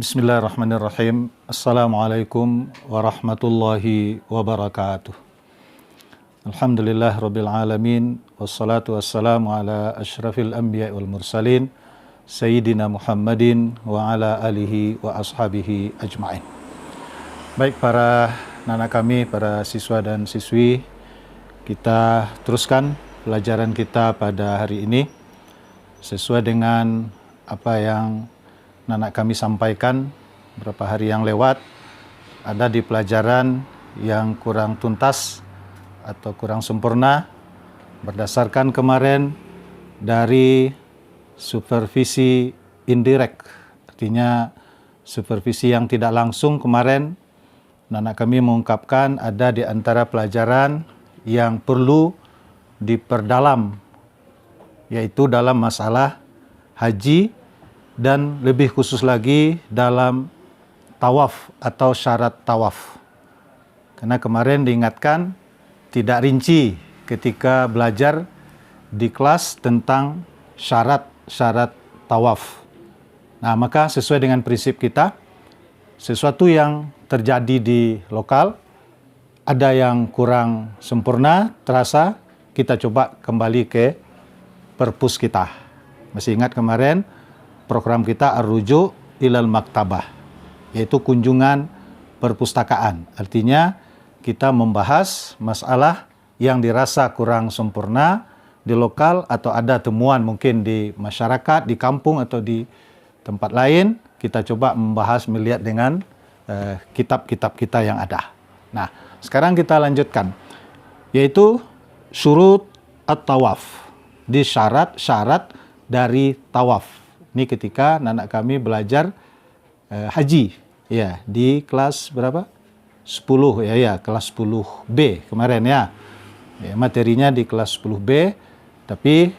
Bismillahirrahmanirrahim. Assalamualaikum warahmatullahi wabarakatuh. Alhamdulillah rabbil alamin, wassalatu wassalamu ala asyrafil anbiya wal mursalin, Sayyidina Muhammadin wa ala alihi wa ashabihi ajma'in. Baik para anak kami, para siswa dan siswi, kita teruskan pelajaran kita pada hari ini sesuai dengan apa yang anak kami sampaikan beberapa hari yang lewat. Ada di pelajaran yang kurang tuntas atau kurang sempurna berdasarkan kemarin dari supervisi indirect, artinya supervisi yang tidak langsung. Kemarin anak kami mengungkapkan ada di antara pelajaran yang perlu diperdalam, yaitu dalam masalah haji dan lebih khusus lagi dalam tawaf atau syarat tawaf. Karena kemarin diingatkan tidak rinci ketika belajar di kelas tentang syarat-syarat tawaf. Nah, maka sesuai dengan prinsip kita, sesuatu yang terjadi di lokal, ada yang kurang sempurna, terasa, kita coba kembali ke perpus kita. Masih ingat kemarin program kita Ar-Ruju' ilal Maktabah, yaitu kunjungan perpustakaan. Artinya kita membahas masalah yang dirasa kurang sempurna di lokal atau ada temuan mungkin di masyarakat, di kampung atau di tempat lain. Kita coba membahas melihat dengan kitab-kitab kita yang ada. Nah, sekarang kita lanjutkan, yaitu syurut at-tawaf, di syarat-syarat dari tawaf. Ini ketika anak kami belajar haji, ya, di kelas berapa? 10, ya, kelas 10B kemarin ya. Materinya di kelas 10B, tapi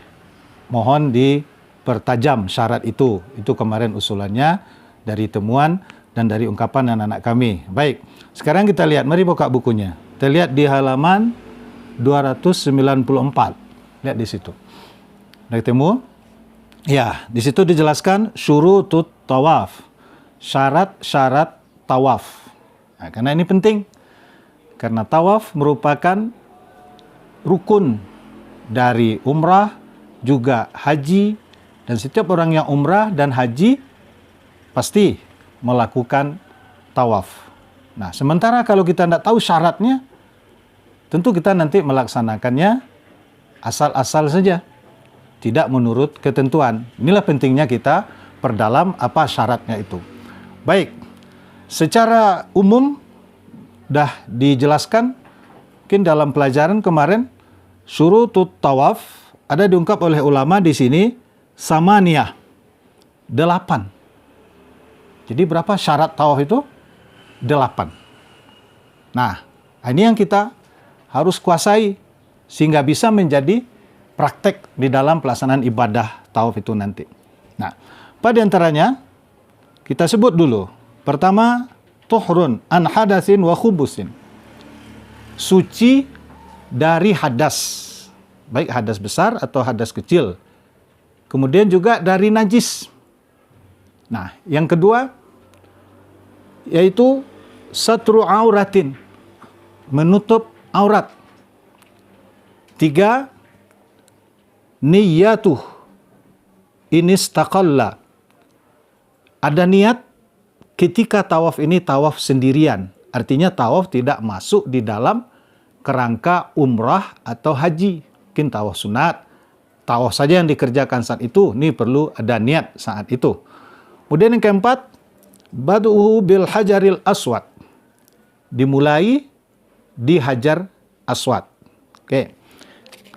mohon dipertajam syarat itu. Itu kemarin usulannya dari temuan dan dari ungkapan anak-anak kami. Baik, sekarang kita lihat, mari buka bukunya. Kita lihat di halaman 294. Lihat di situ. Udah ketemu? Ya, di situ dijelaskan syurutut tawaf, syarat-syarat tawaf. Nah, karena ini penting, karena tawaf merupakan rukun dari umrah, juga haji, dan setiap orang yang umrah dan haji pasti melakukan tawaf. Nah, sementara kalau kita tidak tahu syaratnya, tentu kita nanti melaksanakannya asal-asal saja, tidak menurut ketentuan. Inilah pentingnya kita perdalam apa syaratnya itu. Baik, secara umum dah dijelaskan, mungkin dalam pelajaran kemarin, syurutut tawaf ada diungkap oleh ulama di sini samaniyah, 8. Jadi berapa syarat tawaf itu? 8. Nah, ini yang kita harus kuasai sehingga bisa menjadi praktek di dalam pelaksanaan ibadah tawaf itu nanti. Nah, pada antaranya kita sebut dulu. Pertama, tuhrun an hadatsin wa khubusin. Suci dari hadas, baik hadas besar atau hadas kecil. Kemudian juga dari najis. Nah, yang kedua yaitu satru auratin, menutup aurat. 3, niyatuh inistaqalla, ada niat ketika tawaf ini tawaf sendirian, artinya tawaf tidak masuk di dalam kerangka umrah atau haji, mungkin tawaf sunat, tawaf saja yang dikerjakan saat itu, ini perlu ada niat saat itu. Kemudian yang keempat, bad'uhu bil hajaril aswad, dimulai di hajar aswad. Oke,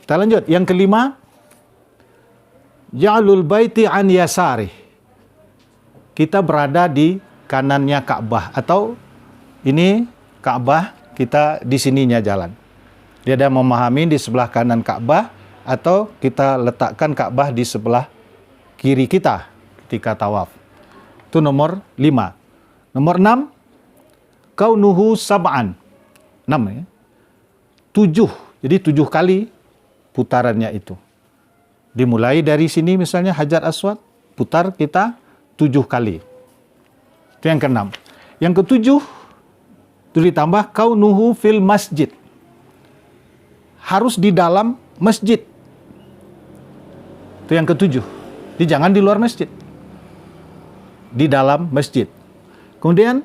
kita lanjut. Yang kelima, ja'alul baiti an yasari, kita berada di kanannya Ka'bah, atau ini Ka'bah, kita di sininya jalan. Dia ada memahami di sebelah kanan Ka'bah, atau kita letakkan Ka'bah di sebelah kiri kita ketika tawaf. Itu nomor 5. Nomor 6, kaunuhu sab'an. 6 ya. 7. Jadi 7 kali putarannya itu. Dimulai dari sini misalnya Hajar Aswad, putar kita 7 kali. Itu yang ke-6. Yang ke-7, itu ditambah kaunuhu fil masjid. Harus di dalam masjid. Itu yang ke-7. Jadi jangan di luar masjid. Di dalam masjid. Kemudian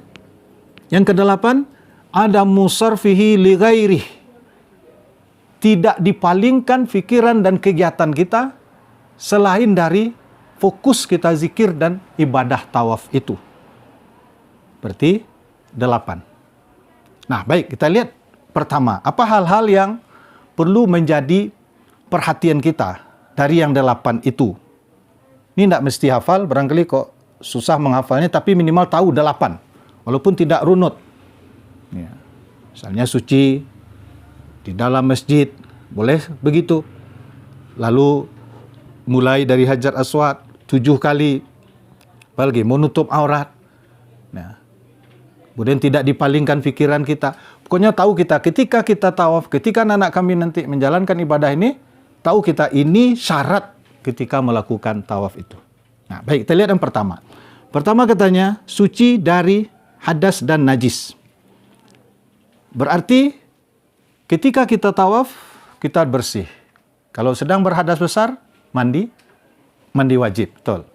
yang ke-8, ada musarfihi li ghairih. Tidak dipalingkan pikiran dan kegiatan kita selain dari fokus kita zikir dan ibadah tawaf itu. Berarti 8. Nah, baik, kita lihat pertama, apa hal-hal yang perlu menjadi perhatian kita dari yang 8 itu. Ini tidak mesti hafal, barangkali kok susah menghafalnya, tapi minimal tahu 8. Walaupun tidak runut. Ya. Misalnya suci di dalam masjid, boleh begitu. Lalu mulai dari Hajar Aswad 7 kali. Apalagi menutup aurat. Nah. Kemudian tidak dipalingkan pikiran kita. Pokoknya tahu kita ketika kita tawaf, ketika anak kami nanti menjalankan ibadah ini, tahu kita ini syarat ketika melakukan tawaf itu. Nah, baik, kita lihat yang pertama. Pertama katanya, suci dari hadas dan najis. Berarti ketika kita tawaf, kita bersih. Kalau sedang berhadas besar, mandi wajib, betul.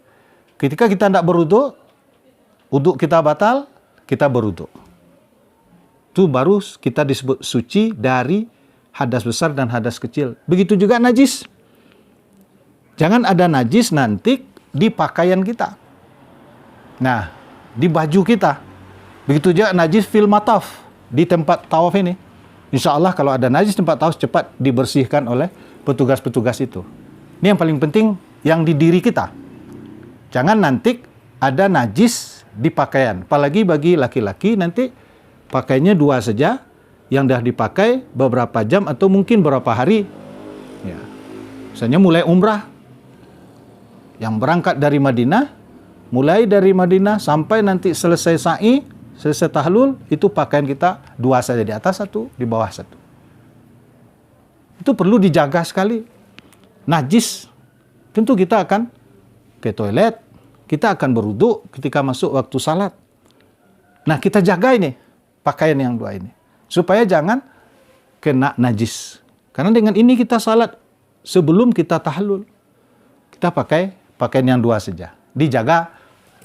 Ketika kita tidak berwudu, wudu kita batal, kita berwudu. Itu baru kita disebut suci dari hadas besar dan hadas kecil. Begitu juga najis. Jangan ada najis nanti di pakaian kita. Nah, di baju kita. Begitu juga najis fil mataf, di tempat tawaf ini. Insya Allah kalau ada najis tempat tawaf, cepat dibersihkan oleh petugas-petugas itu. Ini yang paling penting, yang di diri kita. Jangan nanti ada najis di pakaian. Apalagi bagi laki-laki, nanti pakainya 2 saja, yang dah dipakai beberapa jam atau mungkin beberapa hari. Ya. Misalnya mulai umrah, yang berangkat dari Madinah, mulai dari Madinah sampai nanti selesai sa'i, selesai tahlul, itu pakaian kita 2 saja, di atas 1, di bawah 1. Itu perlu dijaga sekali. Najis, tentu kita akan ke toilet, kita akan berwudu ketika masuk waktu salat. Nah, kita jaga ini, pakaian yang 2 ini. Supaya jangan kena najis. Karena dengan ini kita salat sebelum kita tahlul. Kita pakai pakaian yang 2 saja. Dijaga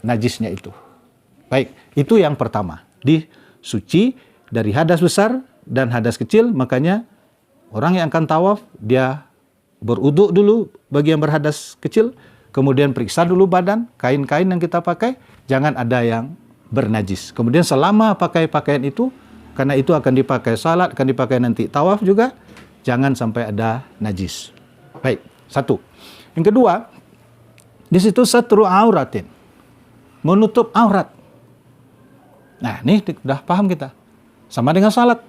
najisnya itu. Baik, itu yang pertama. Disuci dari hadas besar dan hadas kecil. Makanya orang yang akan tawaf, dia berwudu dulu bagi yang berhadas kecil. Kemudian periksa dulu badan, kain-kain yang kita pakai, jangan ada yang bernajis. Kemudian selama pakai pakaian itu, karena itu akan dipakai salat, akan dipakai nanti tawaf juga, jangan sampai ada najis. Baik, 1. Yang kedua, di situ satru auratin, menutup aurat. Nah, ini sudah paham kita. Sama dengan salat.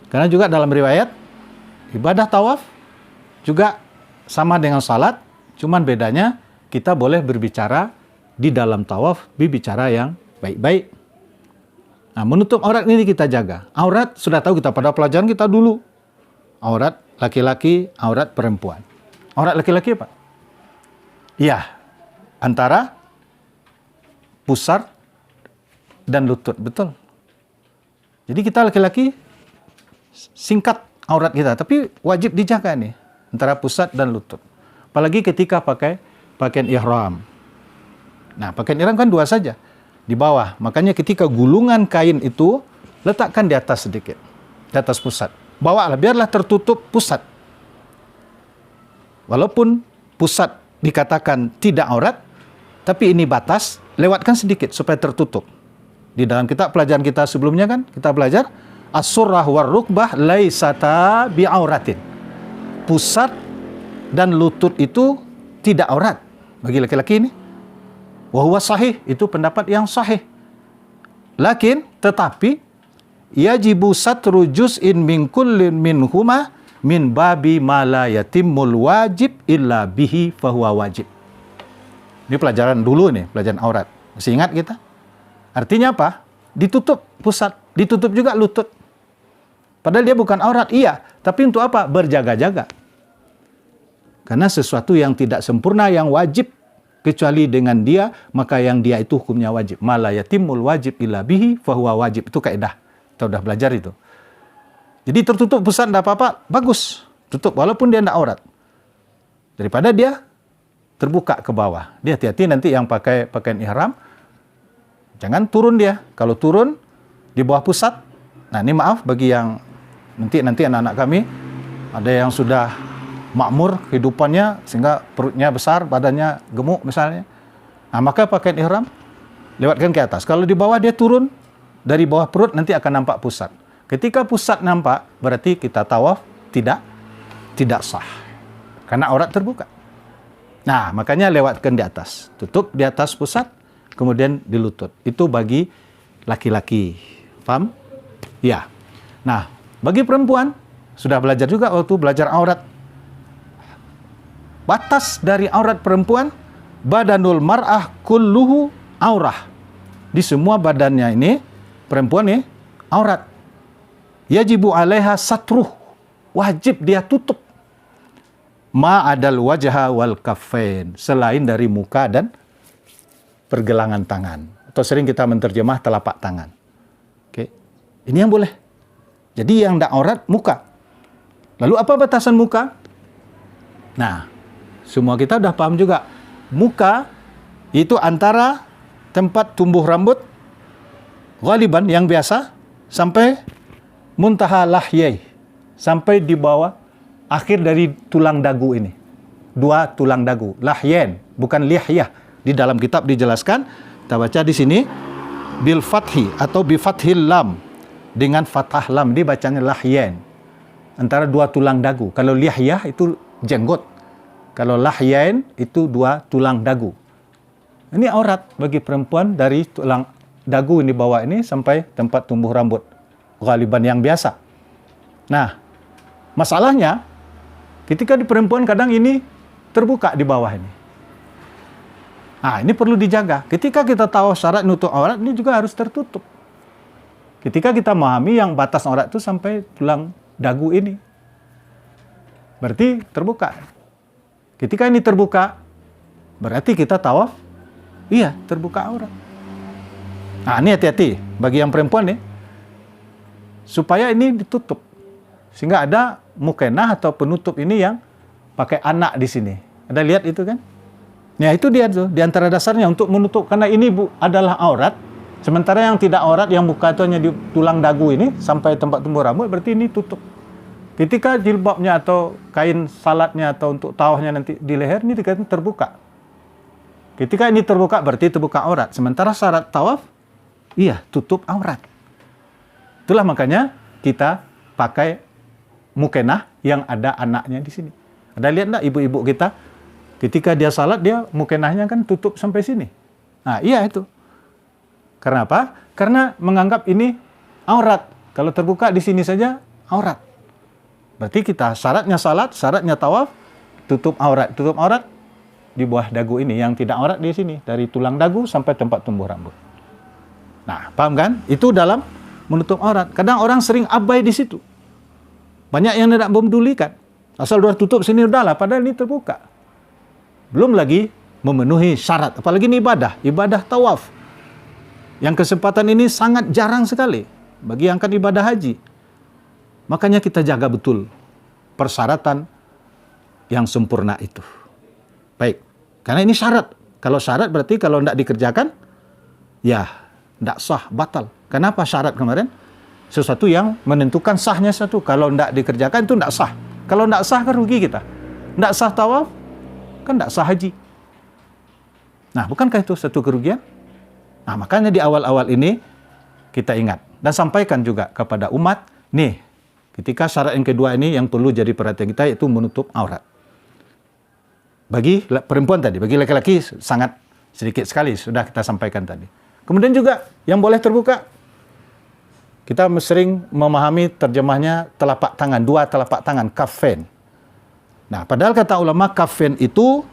Karena juga dalam riwayat, ibadah tawaf juga sama dengan salat, cuman bedanya kita boleh berbicara di dalam tawaf, berbicara yang baik-baik. Nah, menutup aurat ini kita jaga. Aurat sudah tahu kita pada pelajaran kita dulu. Aurat laki-laki, aurat perempuan. Aurat laki-laki apa? Iya, antara pusar dan lutut, betul. Jadi kita laki-laki singkat aurat kita, tapi wajib dijaga nih antara pusat dan lutut. Apalagi ketika pakai pakaian ihram. Nah, pakaian ihram kan 2 saja di bawah. Makanya ketika gulungan kain itu letakkan di atas sedikit, di atas pusat. Bawalah, biarlah tertutup pusat. Walaupun pusat dikatakan tidak aurat, tapi ini batas, lewatkan sedikit supaya tertutup. Di dalam kitab pelajaran kita sebelumnya kan, kita belajar as-surrah war rukbah laisata bi'auratin. Pusat dan lutut itu tidak aurat bagi laki-laki ini. Wa huwa sahih, itu pendapat yang sahih. Tetapi yajibu satru juz'in min kullin minhuma min babi ma la yatimmul wajib illa bihi fahuwa wajib. Ini pelajaran dulu nih, pelajaran aurat. Masih ingat kita? Artinya apa? Ditutup pusat, ditutup juga lutut. Padahal dia bukan aurat, iya. Tapi untuk apa? Berjaga-jaga. Karena sesuatu yang tidak sempurna, yang wajib, kecuali dengan dia, maka yang dia itu hukumnya wajib. Ma la yatimmul wajib illa bihi fahuwa wajib. Itu kaidah. Kita udah belajar itu. Jadi tertutup pusat tidak apa-apa, bagus. Tutup, walaupun dia tidak aurat. Daripada dia terbuka ke bawah. Dia hati-hati nanti yang pakai pakaian ihram, jangan turun dia. Kalau turun di bawah pusat, nah ini maaf bagi yang nanti anak-anak kami, ada yang sudah makmur kehidupannya sehingga perutnya besar, badannya gemuk misalnya. Nah, maka pakaian ihram lewatkan ke atas. Kalau di bawah dia turun, dari bawah perut nanti akan nampak pusat. Ketika pusat nampak, berarti kita tawaf tidak sah. Karena aurat terbuka. Nah, makanya lewatkan di atas. Tutup di atas pusat, kemudian di lutut. Itu bagi laki-laki. Paham? Ya. Nah, bagi perempuan, sudah belajar juga waktu belajar aurat. Batas dari aurat perempuan, badanul mar'ah kulluhu aurah. Di semua badannya ini, perempuan ini aurat. Yajibu alaiha satruh. Wajib dia tutup. Ma'adal wajha wal kaffain. Selain dari muka dan pergelangan tangan. Atau sering kita menerjemah telapak tangan. Oke. Ini yang boleh. Jadi yang tidak aurat, muka. Lalu apa batasan muka? Nah, semua kita sudah paham juga. Muka itu antara tempat tumbuh rambut ghaliban yang biasa sampai muntaha lahyai, sampai di bawah akhir dari tulang dagu ini. Dua tulang dagu, lahyen, bukan lihyah. Di dalam kitab dijelaskan, kita baca di sini bil fathi atau bi fathil lam, dengan fathah lam dibacanya lahyen. Antara dua tulang dagu. Kalau lihyah itu jenggot. Kalau lahyen itu dua tulang dagu. Ini aurat bagi perempuan dari tulang dagu ini bawah ini sampai tempat tumbuh rambut ghaliban yang biasa. Nah, masalahnya ketika di perempuan kadang ini terbuka di bawah ini. Nah, ini perlu dijaga. Ketika kita tahu syarat nutup aurat, ini juga harus tertutup. Ketika kita memahami yang batas aurat itu sampai tulang dagu ini. Berarti terbuka. Ketika ini terbuka, berarti kita tawaf, iya, terbuka aurat. Nah, ini hati-hati bagi yang perempuan nih, supaya ini ditutup. Sehingga ada mukenah atau penutup ini yang pakai anak di sini. Ada lihat itu kan? Ya, itu dia tuh, di antara dasarnya untuk menutup. Karena ini adalah aurat, sementara yang tidak aurat, yang muka itu hanya di tulang dagu ini, sampai tempat tumbuh rambut, berarti ini tutup. Ketika jilbabnya atau kain salatnya atau untuk tawafnya nanti di leher, ini dikatakan terbuka. Ketika ini terbuka, berarti terbuka aurat. Sementara syarat tawaf, iya, tutup aurat. Itulah makanya kita pakai mukenah yang ada anaknya di sini. Ada lihat enggak ibu-ibu kita? Ketika dia salat, dia mukenahnya kan tutup sampai sini. Nah, iya itu. Karena apa? Karena menganggap ini aurat. Kalau terbuka di sini saja, aurat. Berarti kita syaratnya salat, syaratnya tawaf, tutup aurat. Tutup aurat di bawah dagu ini. Yang tidak aurat di sini. Dari tulang dagu sampai tempat tumbuh rambut. Nah, paham kan? Itu dalam menutup aurat. Kadang orang sering abai di situ. Banyak yang tidak memedulikan. Asal sudah tutup sini udahlah, padahal ini terbuka. Belum lagi memenuhi syarat. Apalagi ini ibadah. Ibadah tawaf. Yang kesempatan ini sangat jarang sekali. Bagi yang akan ibadah haji. Makanya kita jaga betul persyaratan yang sempurna itu. Baik, karena ini syarat. Kalau syarat berarti kalau tidak dikerjakan, ya tidak sah, batal. Kenapa syarat kemarin? Sesuatu yang menentukan sahnya satu. Kalau tidak dikerjakan itu tidak sah. Kalau tidak sah kan rugi kita. Tidak sah tawaf, kan tidak sah haji. Nah, bukankah itu satu kerugian? Nah, makanya di awal-awal ini kita ingat. Dan sampaikan juga kepada umat, nih, ketika syarat yang kedua ini yang perlu jadi perhatian kita yaitu menutup aurat. Bagi perempuan tadi, bagi laki-laki sangat Sedikit sekali sudah kita sampaikan tadi. Kemudian juga yang boleh terbuka, kita sering memahami terjemahnya telapak tangan, dua telapak tangan, kaffain. Nah, padahal kata ulama kaffain itu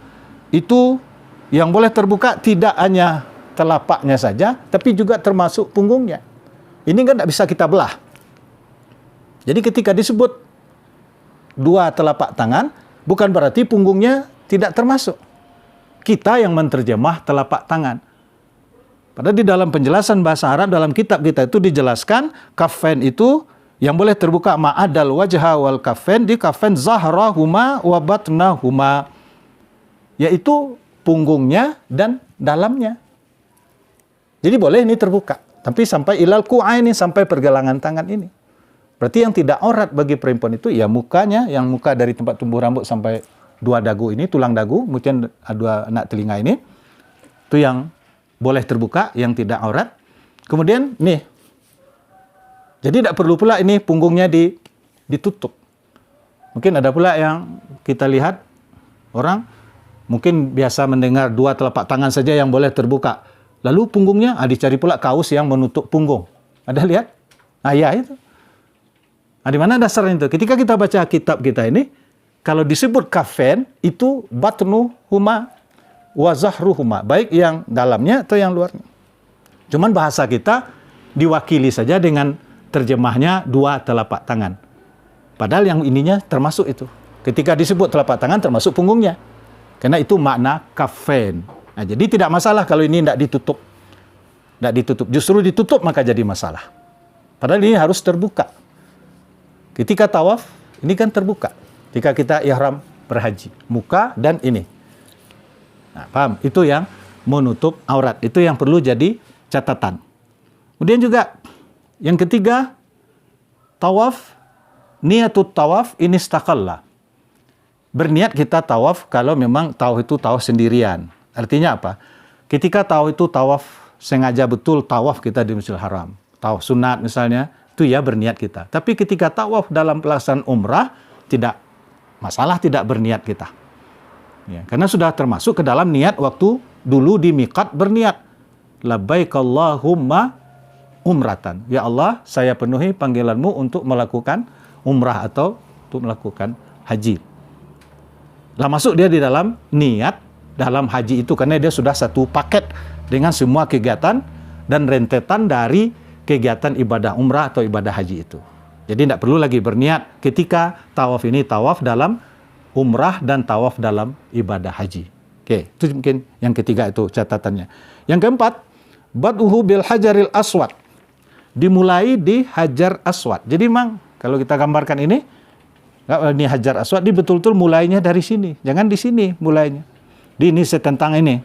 yang boleh terbuka tidak hanya telapaknya saja, tapi juga termasuk punggungnya. Ini kan tidak bisa kita belah. Jadi ketika disebut dua telapak tangan, bukan berarti punggungnya tidak termasuk. Kita yang menerjemah telapak tangan. Padahal di dalam penjelasan bahasa Arab dalam kitab kita itu dijelaskan kaffain itu yang boleh terbuka ma'adal wajha wal kaffain, di kaffain zahrahuma wa batnahuma, yaitu punggungnya dan dalamnya. Jadi boleh ini terbuka, tapi sampai ilal ku'aini, sampai pergelangan tangan ini. Berarti yang tidak aurat bagi perempuan itu ya mukanya, yang muka dari tempat tumbuh rambut sampai dua dagu ini, tulang dagu, kemudian dua anak telinga ini, itu yang boleh terbuka, yang tidak aurat. Kemudian nih, jadi tidak perlu pula ini punggungnya ditutup. Mungkin ada pula yang kita lihat orang mungkin biasa mendengar dua telapak tangan saja yang boleh terbuka. Lalu punggungnya dicari pula kaos yang menutup punggung. Ada lihat? Ya itu. Di mana dasarnya itu? Ketika kita baca kitab kita ini, kalau disebut kaffain itu batnuhuma wa zahruhuma, baik yang dalamnya atau yang luarnya. Cuman bahasa kita diwakili saja dengan terjemahnya dua telapak tangan. Padahal yang ininya termasuk itu. Ketika disebut telapak tangan termasuk punggungnya. Karena itu makna kaffain. Nah, jadi tidak masalah kalau ini tidak ditutup. Tidak ditutup. Justru ditutup maka jadi masalah. Padahal ini harus terbuka. Ketika tawaf, ini kan terbuka. Ketika kita ihram berhaji, muka dan ini. Nah, paham? Itu yang menutup aurat. Itu yang perlu jadi catatan. Kemudian juga yang ketiga, tawaf, niatut tawaf ini istakalla. Berniat kita tawaf kalau memang tawaf itu tawaf sendirian. Artinya apa? Ketika tawaf itu tawaf sengaja betul tawaf kita di Masjidil Haram. Tawaf sunat misalnya, itu ya berniat kita. Tapi ketika tawaf dalam pelaksanaan umrah, tidak masalah tidak berniat kita. Ya, karena sudah termasuk ke dalam niat waktu dulu di miqat berniat. Labbaik Allahumma umratan. Ya Allah, saya penuhi panggilanmu untuk melakukan umrah atau untuk melakukan haji. Lah masuk dia di dalam niat dalam haji itu karena dia sudah satu paket dengan semua kegiatan dan rentetan dari kegiatan ibadah umrah atau ibadah haji itu. Jadi tidak perlu lagi berniat ketika tawaf ini tawaf dalam umrah dan tawaf dalam ibadah haji. Oke, itu mungkin yang ketiga itu catatannya. Yang keempat, bad'uhu bil hajaril aswad. Dimulai di hajar aswad. Jadi memang kalau kita gambarkan ini hajar aswad, ini betul-betul mulainya dari sini. Jangan di sini mulainya. Di ini setentang ini.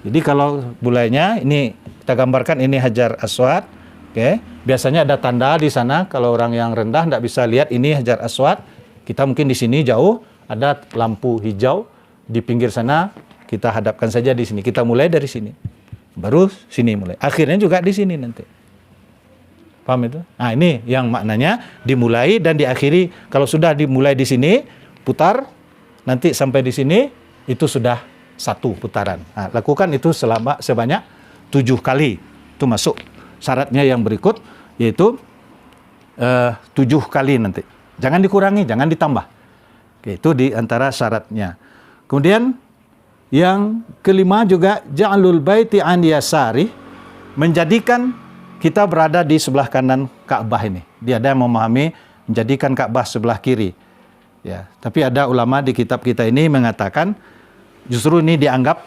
Jadi kalau mulainya ini kita gambarkan ini hajar aswad. Oke, biasanya ada tanda di sana. Kalau orang yang rendah tidak bisa lihat ini hajar aswad. Kita mungkin di sini jauh ada lampu hijau di pinggir sana. Kita hadapkan saja di sini. Kita mulai dari sini. Baru sini mulai. Akhirnya juga di sini nanti. Paham itu? Nah, ini yang maknanya dimulai dan diakhiri. Kalau sudah dimulai di sini, putar nanti sampai di sini itu sudah satu putaran. Nah, lakukan itu sebanyak 7 kali. Itu masuk syaratnya yang berikut, yaitu 7 kali nanti. Jangan dikurangi, jangan ditambah. Oke, itu di antara syaratnya. Kemudian yang kelima juga ja'alul baiti an yasari, menjadikan kita berada di sebelah kanan Ka'bah ini. Dia ada yang memahami menjadikan Ka'bah sebelah kiri. Ya, tapi ada ulama di kitab kita ini mengatakan justru ini dianggap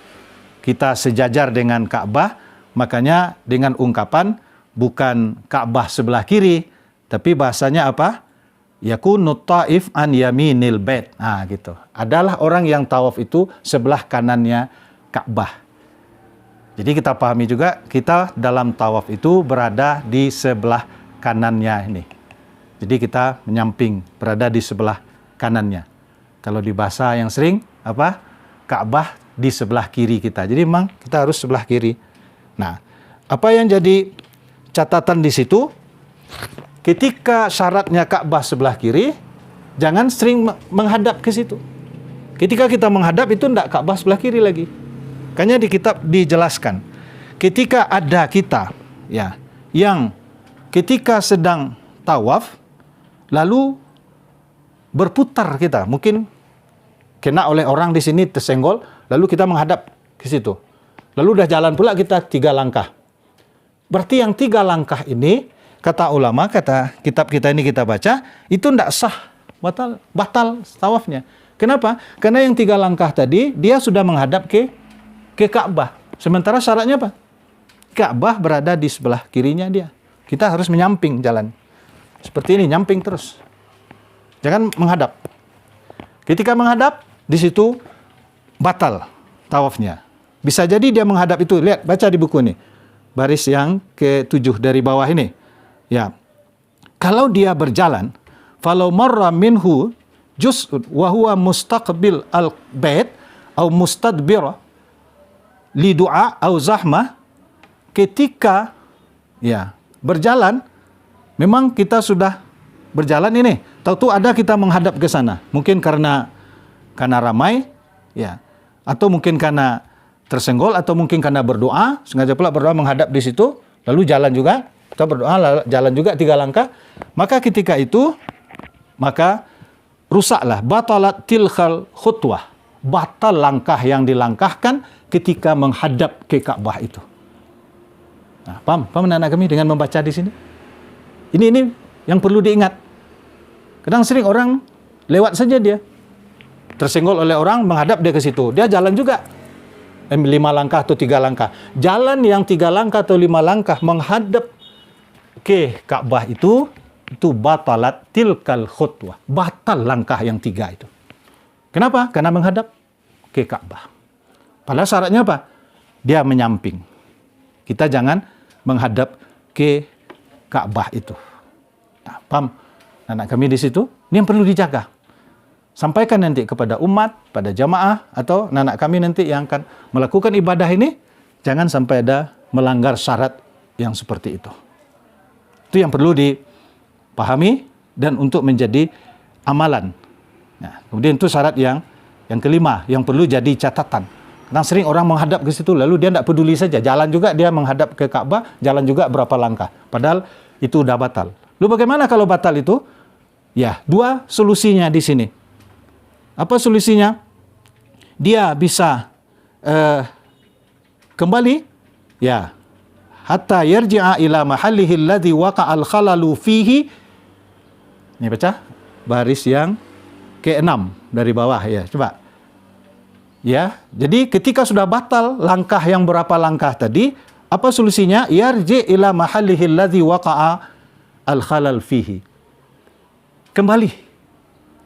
kita sejajar dengan Ka'bah, makanya dengan ungkapan bukan Ka'bah sebelah kiri, tapi bahasanya apa? Yakunu ta'if an yaminil bait. Nah, gitu. Adalah orang yang tawaf itu sebelah kanannya Ka'bah. Jadi kita pahami juga kita dalam tawaf itu berada di sebelah kanannya ini. Jadi kita menyamping, berada di sebelah kanannya. Kalau di bahasa yang sering apa? Ka'bah di sebelah kiri kita. Jadi memang kita harus sebelah kiri. Nah, apa yang jadi catatan di situ? Ketika syaratnya Ka'bah sebelah kiri, jangan sering menghadap ke situ. Ketika kita menghadap itu tidak Ka'bah sebelah kiri lagi. Makanya di kitab dijelaskan, ketika ada kita ya yang ketika sedang tawaf lalu berputar kita, mungkin kena oleh orang di sini tersenggol, lalu kita menghadap ke situ. Lalu udah jalan pula kita 3 langkah. Berarti yang 3 langkah ini, kata ulama, kata kitab kita ini kita baca, itu tidak sah, batal tawafnya. Kenapa? Karena yang 3 langkah tadi, dia sudah menghadap ke Ka'bah. Sementara syaratnya apa? Ka'bah berada di sebelah kirinya dia. Kita harus menyamping jalan. Seperti ini, nyamping terus. Jangan menghadap. Ketika menghadap, di situ batal tawafnya. Bisa jadi dia menghadap itu. Lihat, baca di buku ini. Baris yang ke-7 dari bawah ini. Ya. Kalau dia berjalan, falau marra minhu juz'un wa huwa mustaqbil al-bait atau mustadbir li du'a atau zahmah, ketika ya berjalan, memang kita sudah berjalan ini. Tahu ada kita menghadap ke sana. Mungkin karena ramai, ya. Atau mungkin karena tersenggol, atau mungkin karena berdoa, sengaja pula berdoa menghadap di situ, lalu jalan juga, kita berdoa, jalan juga 3 langkah, maka ketika itu, maka rusaklah, batalat tilkhal khutwah, batal langkah yang dilangkahkan ketika menghadap ke Ka'bah itu. Nah, paham anak kami dengan membaca di sini? Ini yang perlu diingat. Kadang sering orang lewat saja dia, tersenggol oleh orang, menghadap dia ke situ, dia jalan juga. 5 langkah atau 3 langkah. Jalan yang 3 langkah atau 5 langkah menghadap ke Ka'bah itu batalat tilkal khutwah. Batal langkah yang 3 itu. Kenapa? Karena menghadap ke Ka'bah. Padahal syaratnya apa? Dia menyamping. Kita jangan menghadap ke Ka'bah itu. Nah, paham anak kami di situ? Ini yang perlu dijaga. Sampaikan nanti kepada umat, pada jamaah, atau anak kami nanti yang akan melakukan ibadah ini, jangan sampai ada melanggar syarat yang seperti itu. Itu yang perlu dipahami dan untuk menjadi amalan. Nah, kemudian itu syarat yang kelima, yang perlu jadi catatan. Karena sering orang menghadap ke situ, lalu dia tidak peduli saja. Jalan juga dia menghadap ke Ka'bah, jalan juga berapa langkah. Padahal itu udah batal. Lalu bagaimana kalau batal itu? Ya, 2 solusinya di sini. Apa solusinya? Dia bisa kembali, ya, hatta yarji'a ila mahallihi alladhi waqa'al khalalu fihi. Ini baca baris yang ke-6 dari bawah ya. Coba. Ya, jadi ketika sudah batal langkah yang berapa langkah tadi, apa solusinya? Yarji' ila mahallihi alladhi waqa'a al-khalal fihi. Kembali.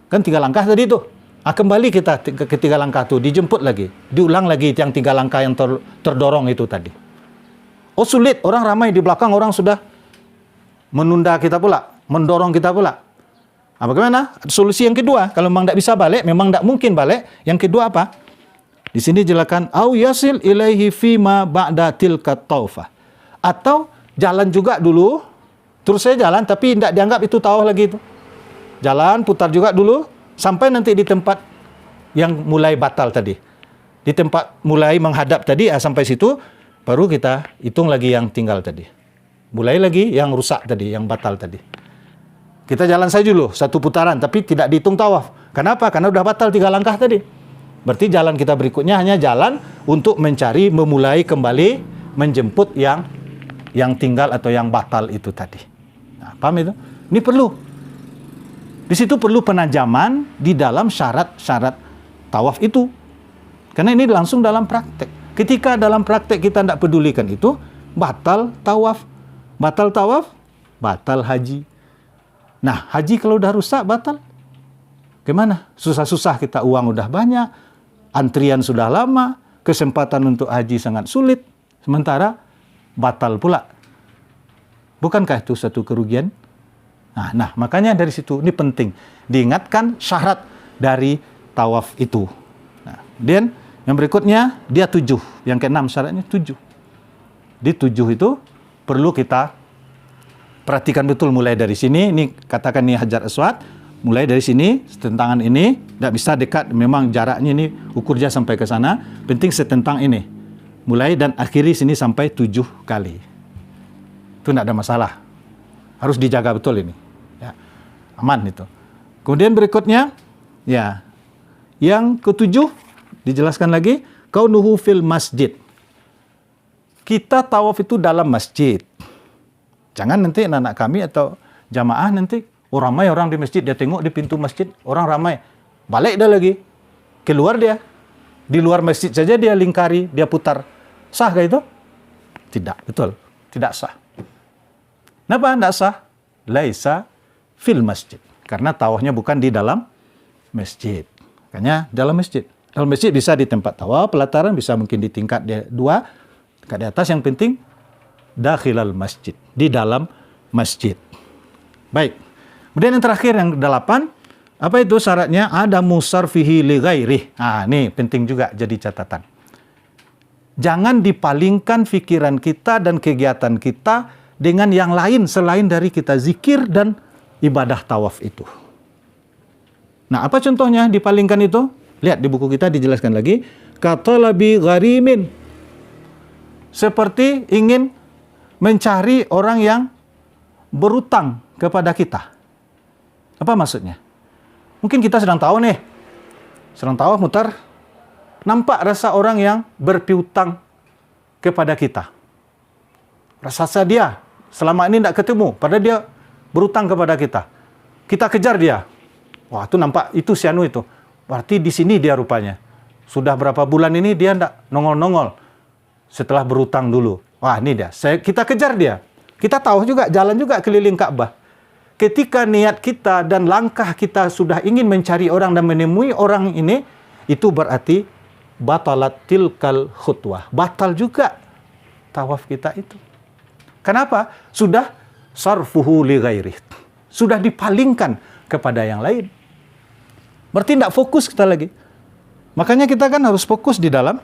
Kan 3 langkah tadi itu. Kembali kita ke 3 langkah itu, dijemput lagi, diulang lagi yang 3 langkah yang terdorong itu tadi. Oh sulit, orang ramai di belakang, orang sudah menunda kita pula, mendorong kita pula. Bagaimana? Solusi yang kedua, kalau memang tidak bisa balik, memang tidak mungkin balik, yang kedua apa? Di sini jelaskan, au yasil ilaihi fima ba'da tilka taufah. Atau jalan juga dulu, terus saya jalan, tapi tidak dianggap itu tawaf lagi itu. Jalan, putar juga dulu, sampai nanti di tempat yang mulai batal tadi. Di tempat mulai menghadap tadi, sampai situ, baru kita hitung lagi yang tinggal tadi. Mulai lagi yang rusak tadi, yang batal tadi. Kita jalan saja dulu, 1 putaran, tapi tidak dihitung tawaf. Kenapa? Karena udah batal 3 langkah tadi. Berarti jalan kita berikutnya hanya jalan untuk mencari, memulai kembali, menjemput yang tinggal atau yang batal itu tadi. Nah, paham itu? Ini perlu. Di situ perlu penajaman di dalam syarat-syarat tawaf itu. Karena ini langsung dalam praktek. Ketika dalam praktek kita tidak pedulikan itu, batal tawaf. Batal tawaf, batal haji. Nah, haji kalau udah rusak, batal. Gimana? Susah-susah kita, uang udah banyak, antrian sudah lama, kesempatan untuk haji sangat sulit. Sementara, batal pula. Bukankah itu satu kerugian? Nah, makanya dari situ ini penting diingatkan syarat dari tawaf itu. Nah, dan yang berikutnya dia 7, yang ke-6 syaratnya 7. Di 7 itu perlu kita perhatikan betul mulai dari sini. Ini katakan ini Hajar Aswad, mulai dari sini setentangan ini tidak bisa dekat, memang jaraknya ini ukurnya sampai ke sana. Penting setentang ini. mulai dan akhiri sini sampai 7 kali. Itu tidak ada masalah. Harus dijaga betul ini. Ya, aman itu. Kemudian berikutnya, ya, yang ketujuh dijelaskan lagi, kaunuhu fil masjid. Kita tawaf itu dalam masjid. Jangan nanti anak kami atau jamaah nanti, ramai orang di masjid, dia tengok di pintu masjid, orang ramai. Balik dah lagi. Keluar dia. Di luar masjid saja dia lingkari, dia putar. Sah kah itu? Tidak, betul. Tidak sah. Kenapa tidak sah? Laisa fil masjid. Karena tawafnya bukan di dalam masjid. Makanya dalam masjid. Dalam masjid bisa di tempat tawaf, pelataran bisa mungkin di tingkat 2, tingkat di atas. Yang penting dakhilal masjid, di dalam masjid. Baik. Kemudian yang terakhir yang 8, apa itu syaratnya? Ada musarfihi li ghairih. Ini penting juga jadi catatan. Jangan dipalingkan pikiran kita dan kegiatan kita dengan yang lain selain dari kita zikir dan ibadah tawaf itu. Nah, apa contohnya dipalingkan itu? Lihat di buku kita dijelaskan lagi. Katalabi gharimin. Seperti ingin mencari orang yang berutang kepada kita. Apa maksudnya? Mungkin kita sedang tahu nih. Sedang tawaf mutar. Nampak rasa orang yang berpiutang kepada kita. Rasa dia selama ini tidak ketemu, padahal dia berutang kepada kita. Kita kejar dia. Wah, itu nampak, itu si anu itu. Berarti di sini dia rupanya. Sudah berapa bulan ini dia tidak nongol-nongol. Setelah berutang dulu. Wah, ini dia. Kita kejar dia. Kita tahu juga, jalan juga keliling Ka'bah. Ketika niat kita dan langkah kita sudah ingin mencari orang dan menemui orang ini, itu berarti batalat tilkal khutwah. Batal juga tawaf kita itu. Kenapa? Sudah sarfuhu li ghairih. Sudah dipalingkan kepada yang lain. Berarti tidak fokus kita lagi. Makanya kita kan harus fokus di dalam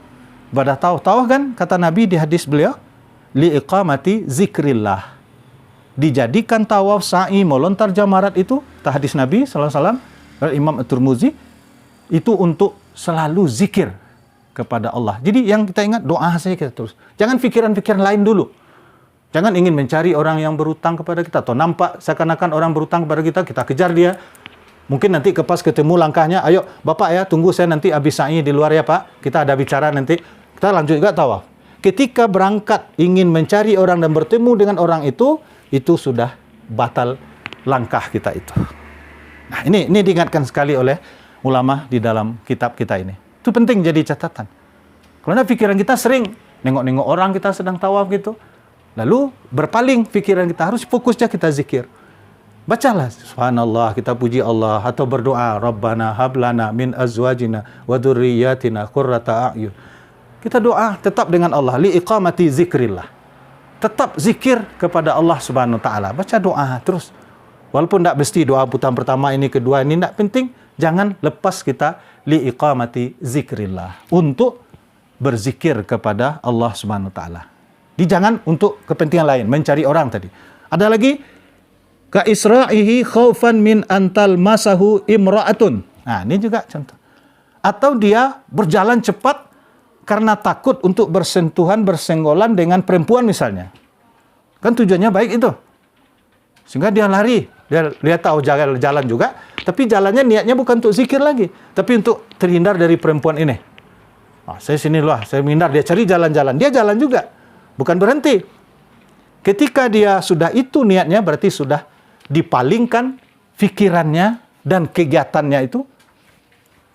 ibadah tawaf. Tawaf kan, kata Nabi di hadis beliau, li iqamati zikrillah. Dijadikan tawaf, sa'i, melontar jamarat itu, hadis Nabi SAW, Imam At-Tirmidzi, itu untuk selalu zikir kepada Allah. Jadi yang kita ingat, doa saja kita terus. Jangan pikiran-pikiran lain dulu. Jangan ingin mencari orang yang berutang kepada kita. Atau nampak seakan-akan orang berutang kepada kita, kita kejar dia. Mungkin nanti pas ketemu langkahnya, ayo Bapak ya, tunggu saya nanti habis sa'i di luar ya Pak. Kita ada bicara nanti. Kita lanjut juga tawaf. Ketika berangkat ingin mencari orang dan bertemu dengan orang itu sudah batal langkah kita itu. Nah, ini diingatkan sekali oleh ulama di dalam kitab kita ini. Itu penting jadi catatan. Karena pikiran kita sering nengok-nengok orang kita sedang tawaf gitu. Lalu berpaling pikiran kita, harus fokusnya kita zikir. Bacalah subhanallah, kita puji Allah, atau berdoa Rabbana hablana min azwajina wa dzurriyyatina qurrata a'yun. Kita doa tetap dengan Allah li iqamati zikrillah. Tetap zikir kepada Allah Subhanahu wa taala. Baca doa terus. Walaupun tidak mesti doa putaran pertama ini, kedua ini tidak penting, jangan lepas kita li iqamati zikrillah, untuk berzikir kepada Allah Subhanahu wa taala. Jangan untuk kepentingan lain, mencari orang tadi. Ada lagi, ka isra'ihi khaufan min antal masahu imra'atun. Nah, ini juga contoh. Atau dia berjalan cepat karena takut untuk bersentuhan, bersenggolan dengan perempuan misalnya. Kan tujuannya baik itu. Sehingga dia lari. Dia tahu jalan juga, tapi jalannya niatnya bukan untuk zikir lagi, tapi untuk terhindar dari perempuan ini. Saya sini loh, saya menghindar. Dia cari jalan-jalan. Dia jalan juga. Bukan berhenti. Ketika dia sudah itu niatnya, berarti sudah dipalingkan fikirannya dan kegiatannya itu,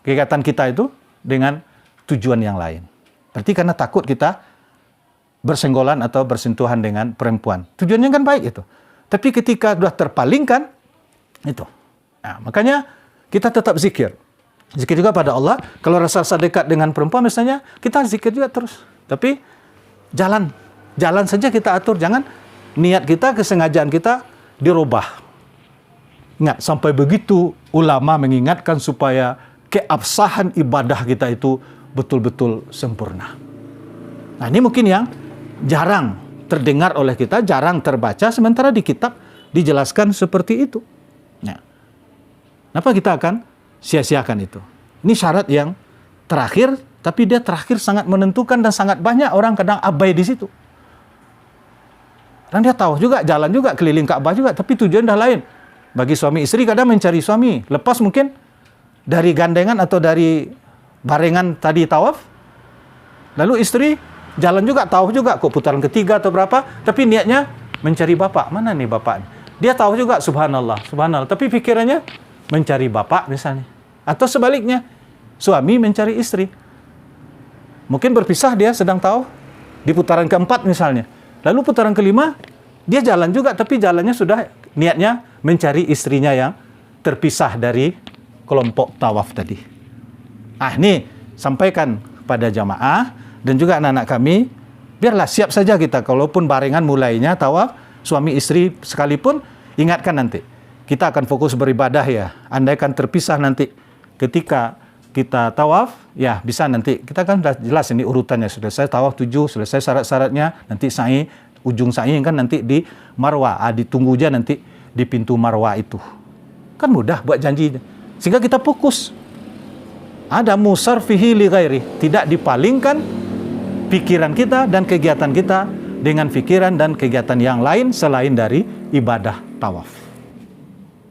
kegiatan kita itu dengan tujuan yang lain. Berarti karena takut kita bersenggolan atau bersentuhan dengan perempuan. Tujuannya kan baik itu. Tapi ketika sudah terpalingkan, itu. Nah, makanya kita tetap zikir. Zikir juga pada Allah. Kalau rasa dekat dengan perempuan misalnya, kita zikir juga terus. Tapi jalan saja kita atur. Jangan niat kita, kesengajaan kita dirubah. Ingat, sampai begitu ulama mengingatkan supaya keabsahan ibadah kita itu betul-betul sempurna. Nah, ini mungkin yang jarang terdengar oleh kita, jarang terbaca, sementara di kitab dijelaskan seperti itu. Nah, kenapa kita akan sia-siakan itu? Ini syarat yang terakhir Tapi dia terakhir sangat menentukan dan sangat banyak orang kadang abai di situ. Dan dia tahu juga, jalan juga, keliling Ka'bah juga, tapi tujuan dah lain. Bagi suami istri kadang mencari suami. Lepas mungkin dari gandengan atau dari barengan tadi tawaf. Lalu istri jalan juga, tahu juga kok putaran ketiga atau berapa, tapi niatnya mencari bapak. Mana nih bapak? Dia tahu juga, subhanallah, subhanallah. Tapi pikirannya mencari bapak misalnya. Atau sebaliknya, suami mencari istri. Mungkin berpisah dia sedang tahu di putaran keempat misalnya. Lalu putaran kelima, dia jalan juga, tapi jalannya sudah niatnya mencari istrinya yang terpisah dari kelompok tawaf tadi. Ini sampaikan kepada jamaah dan juga anak-anak kami, biarlah siap saja kita, kalaupun barengan mulainya tawaf, suami istri sekalipun, ingatkan nanti, kita akan fokus beribadah ya. Andaikan terpisah nanti ketika kita tawaf, ya bisa nanti, kita kan sudah jelas ini urutannya, selesai tawaf 7, selesai syarat-syaratnya, nanti sa'i, ujung sa'i kan nanti di Marwah, ditunggu aja nanti di pintu Marwah itu. Kan mudah buat janji. Sehingga kita fokus. Ada musarfihi li ghairi, tidak dipalingkan pikiran kita dan kegiatan kita dengan pikiran dan kegiatan yang lain selain dari ibadah tawaf.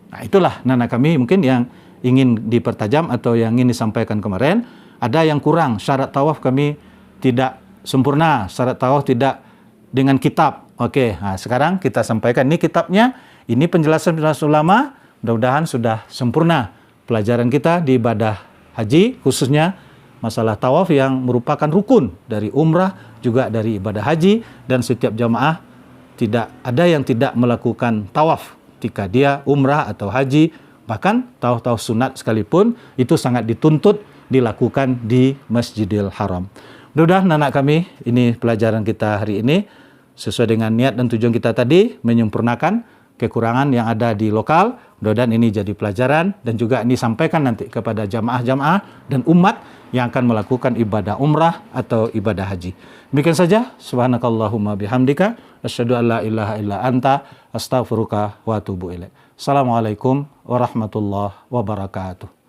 Nah, itulah anak kami mungkin yang ingin dipertajam atau yang ingin disampaikan kemarin. Ada yang kurang, syarat tawaf kami tidak sempurna, syarat tawaf tidak dengan kitab. Oke, nah sekarang kita sampaikan ini kitabnya, ini penjelasan ulama, mudah-mudahan sudah sempurna pelajaran kita di ibadah haji, khususnya masalah tawaf yang merupakan rukun dari umrah, juga dari ibadah haji, dan setiap jamaah tidak ada yang tidak melakukan tawaf ketika dia umrah atau haji, bahkan tawaf-tawaf sunat sekalipun, itu sangat dituntut dilakukan di Masjidil Haram. Mudah-mudahan anak kami, ini pelajaran kita hari ini, sesuai dengan niat dan tujuan kita tadi, menyempurnakan kekurangan yang ada di lokal. Mudah-mudahan ini jadi pelajaran, dan juga ini sampaikan nanti kepada jamaah-jamaah dan umat yang akan melakukan ibadah umrah atau ibadah haji. Demikian saja, subhanakallahumma bihamdika, asyhadu an la ilaha illa anta, astaghfiruka wa atubu ilaik. Assalamualaikum warahmatullahi wabarakatuh.